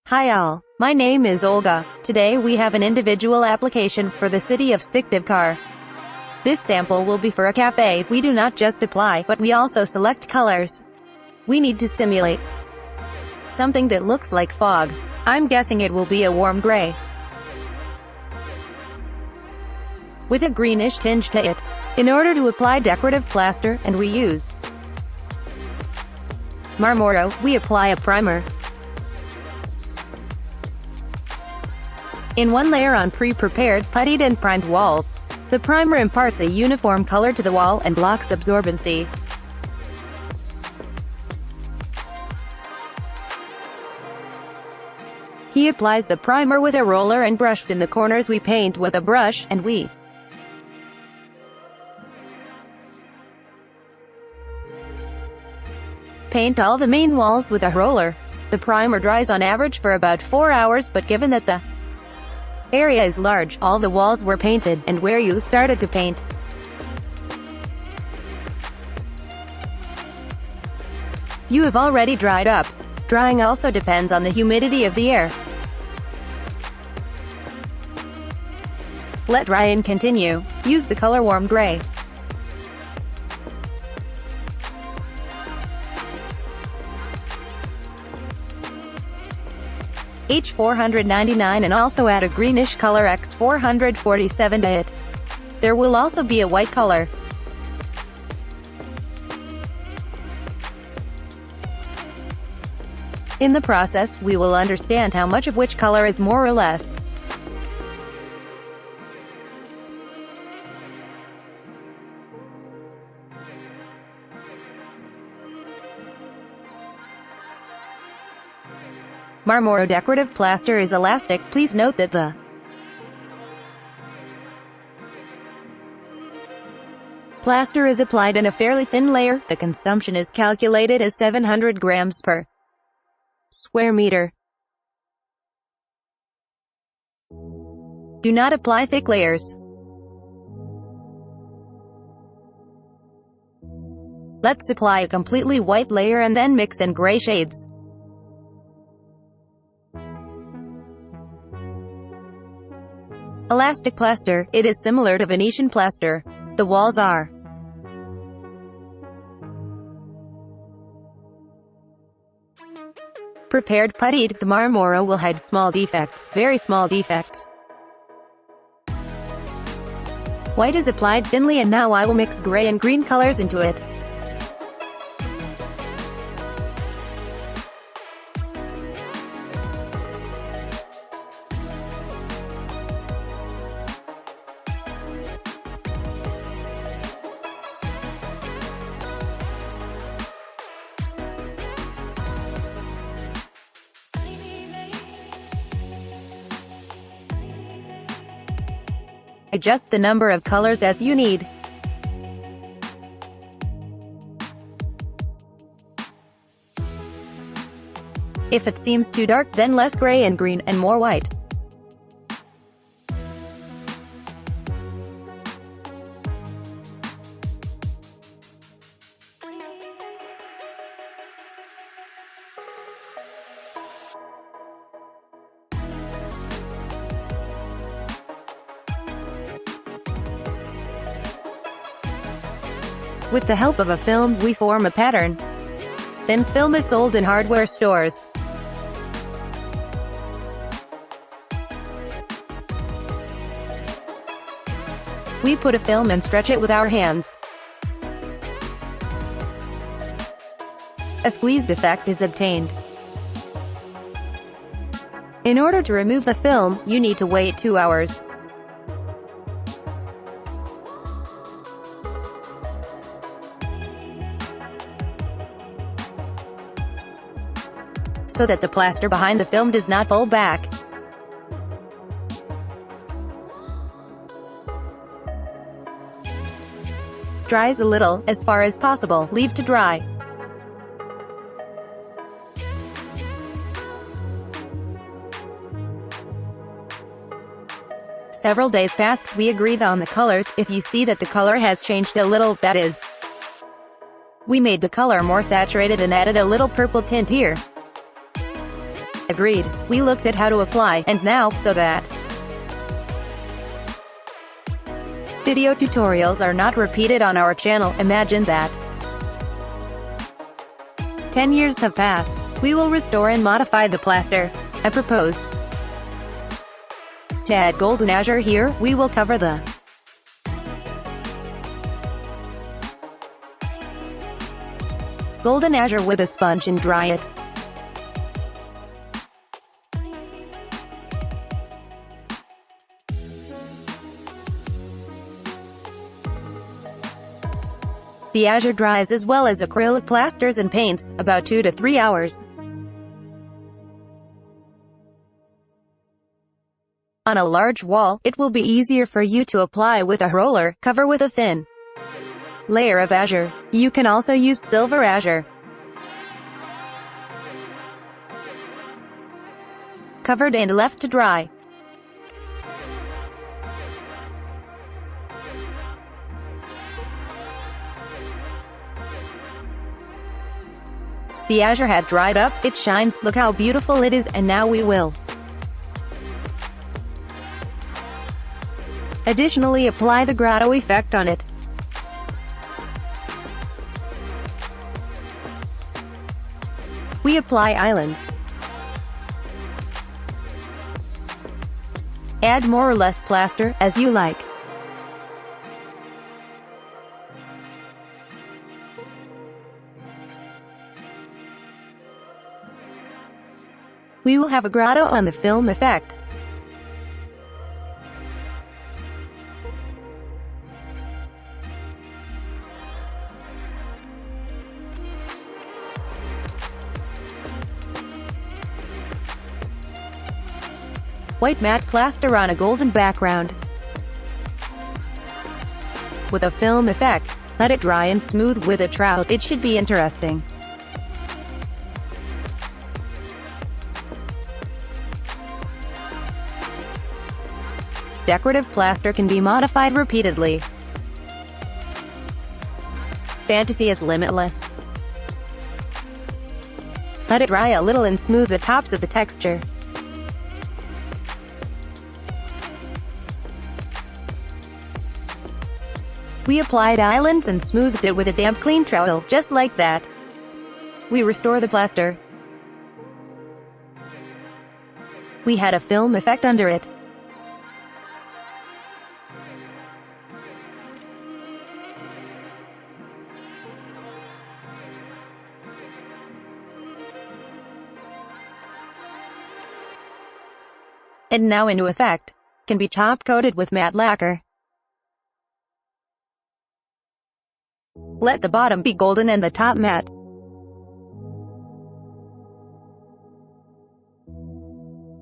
Hi all, my name is Olga. Today we have an individual application for the city of Syktyvkar. This sample will be for a cafe. We do not just apply, but we also select colors. We need to simulate something that looks like fog. I'm guessing it will be a warm gray, with a greenish tinge to it. In order to apply decorative plaster, and we use Marmoro, we apply a primer in one layer on pre-prepared, puttied and primed walls. The primer imparts a uniform color to the wall and blocks absorbency. He applies the primer with a roller and brushed in the corners we paint with a brush, and we paint all the main walls with a roller. The primer dries on average for about 4 hours, but given that the area is large, all the walls were painted, and where you started to paint, you have already dried up. Drying also depends on the humidity of the air. Let dry and continue. Use the color warm gray. H499 and also add a greenish color X447 to it. There will also be a white color. In the process, we will understand how much of which color is more or less. Marmoro decorative plaster is elastic. Please note that the plaster is applied in a fairly thin layer. The consumption is calculated as 700 grams per square meter. Do not apply thick layers. Let's apply a completely white layer and then mix in gray shades. Elastic plaster. It is similar to Venetian plaster. The walls are prepared puttied. The Marmoro will hide small defects, very small defects. White is applied thinly, and now I will mix gray and green colors into it. Adjust the number of colors as you need. If it seems too dark, then less gray and green, and more white. With the help of a film, we form a pattern. Then film is sold in hardware stores. We put a film and stretch it with our hands. A squeezed effect is obtained. In order to remove the film, you need to wait 2 hours. So that the plaster behind the film does not fall back. Dries a little, as far as possible, leave to dry. Several days passed, we agreed on the colors. If you see that the color has changed a little, that is, we made the color more saturated and added a little purple tint here. Agreed. We looked at how to apply, and now, so that video tutorials are not repeated on our channel, imagine that. 10 years have passed. We will restore and modify the plaster. I propose to add golden azure here. We will cover the golden azure with a sponge and dry it. The azure dries as well as acrylic plasters and paints, about 2 to 3 hours. On a large wall, it will be easier for you to apply with a roller. Cover with a thin layer of azure. You can also use silver azure. Covered and left to dry. The azure has dried up, it shines, look how beautiful it is, and now we will additionally apply the grotto effect on it. We apply islands. Add more or less plaster, as you like. We will have a grotto on the film effect. White matte plaster on a golden background. With a film effect. Let it dry and smooth with a trowel. It should be interesting. Decorative plaster can be modified repeatedly. Fantasy is limitless. Let it dry a little and smooth the tops of the texture. We applied islands and smoothed it with a damp clean trowel, just like that. We restore the plaster. We had a film effect under it. And now into effect. Can be top coated with matte lacquer. Let the bottom be golden and the top matte.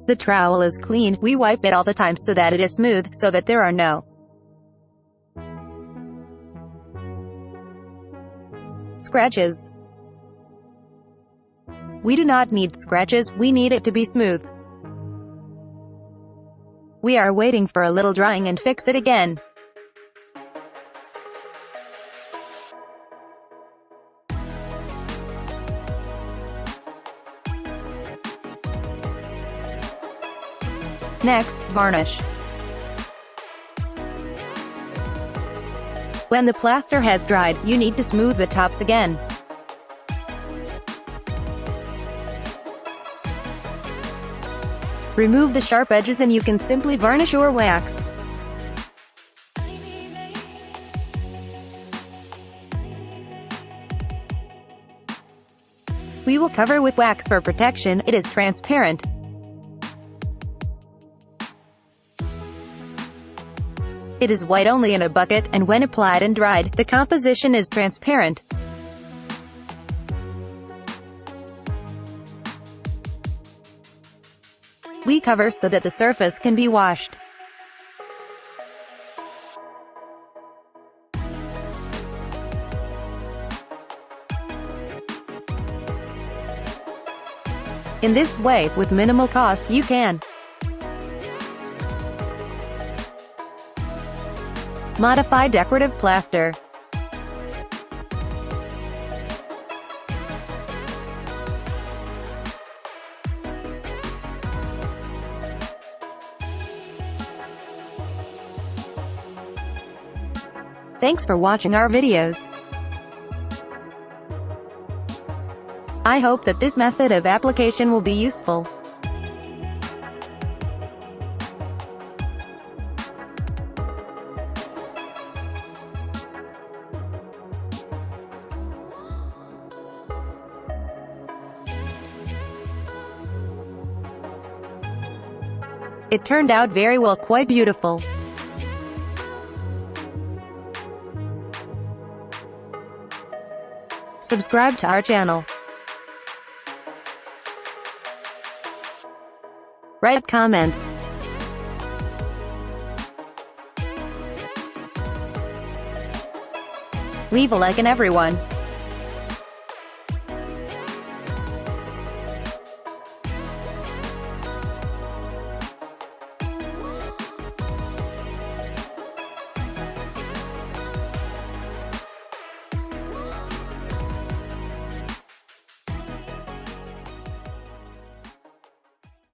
The trowel is clean. We wipe it all the time so that it is smooth, so that there are no scratches. We do not need scratches, we need it to be smooth. We are waiting for a little drying and fix it again. Next, varnish. When the plaster has dried, you need to smooth the tops again. Remove the sharp edges and you can simply varnish or wax. We will cover with wax for protection. It is transparent. It is white only in a bucket, and when applied and dried, the composition is transparent. We cover so that the surface can be washed. In this way, with minimal cost, you can modify decorative plaster. Thanks for watching our videos. I hope that this method of application will be useful. It turned out very well, quite beautiful. Subscribe to our channel. Write comments. Leave a like, and everyone.